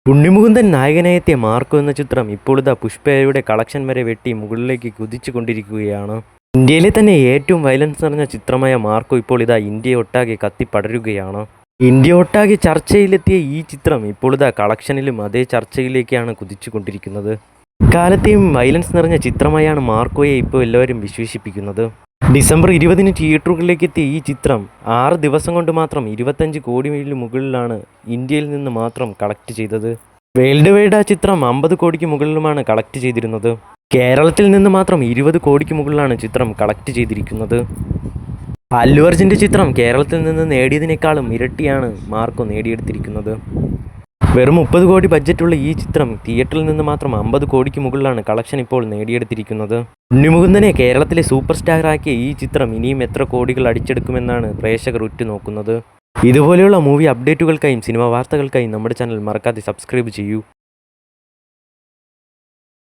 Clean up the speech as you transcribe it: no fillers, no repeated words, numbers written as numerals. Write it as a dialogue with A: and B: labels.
A: Unni Mukundan നായകനായെത്തിയ Marco എന്ന ചിത്രം ഇപ്പോഴിതാ പുഷ്പയുടെ കളക്ഷൻ വരെ വെട്ടി മുകളിലേക്ക് കുതിച്ചു കൊണ്ടിരിക്കുകയാണ്. ഇന്ത്യയിലെ തന്നെ ഏറ്റവും വയലൻസ് നിറഞ്ഞ ചിത്രമായ മാർക്കോ ഇപ്പോൾ ഇതാ ഇന്ത്യയൊട്ടാകെ കത്തിപ്പടരുകയാണ്. ഇന്ത്യ ചർച്ചയിലെത്തിയ ഈ ചിത്രം ഇപ്പോൾ ഇതാ കളക്ഷനിലും അതേ ചർച്ചയിലേക്കാണ് കുതിച്ചു കൊണ്ടിരിക്കുന്നത്. ഇക്കാലത്തെയും വയലൻസ് നിറഞ്ഞ ചിത്രമായാണ് മാർക്കോയെ ഇപ്പോൾ എല്ലാവരും വിശേഷിപ്പിക്കുന്നത്. ഡിസംബർ 20 തിയേറ്ററുകളിലേക്ക് എത്തിയ ഈ ചിത്രം 6 ദിവസം കൊണ്ട് മാത്രം 25 കോടിയിൽ മുകളിലാണ് ഇന്ത്യയിൽ നിന്ന് മാത്രം കളക്ട് ചെയ്തത്. വേൾഡ് വൈഡ് ആ ചിത്രം 50 കോടിക്ക് മുകളിലുമാണ് കളക്ട് ചെയ്തിരുന്നത്. കേരളത്തിൽ നിന്ന് മാത്രം 20 കോടിക്ക് മുകളിലാണ് ചിത്രം കളക്ട് ചെയ്തിരിക്കുന്നത്. അല്ലു അർജുൻ്റെ ചിത്രം കേരളത്തിൽ നിന്ന് നേടിയതിനേക്കാളും ഇരട്ടിയാണ് മാർക്കോ നേടിയെടുത്തിരിക്കുന്നത്. വെറും 30 കോടി ബഡ്ജറ്റുള്ള ഈ ചിത്രം തിയേറ്ററിൽ നിന്ന് മാത്രം 50 കോടിക്ക് മുകളിലാണ് കളക്ഷൻ ഇപ്പോൾ നേടിയെടുത്തിരിക്കുന്നത്. ഉണ്ണിമുകുന്ദനെ കേരളത്തിലെ സൂപ്പർ സ്റ്റാറാക്കിയ ഈ ചിത്രം ഇനിയും എത്ര കോടികൾ അടിച്ചെടുക്കുമെന്നാണ് പ്രേക്ഷകർ ഉറ്റുനോക്കുന്നത്. ഇതുപോലെയുള്ള മൂവി അപ്ഡേറ്റുകൾക്കായും സിനിമാ വാർത്തകൾക്കായും നമ്മുടെ ചാനൽ മറക്കാതെ സബ്സ്ക്രൈബ് ചെയ്യൂ.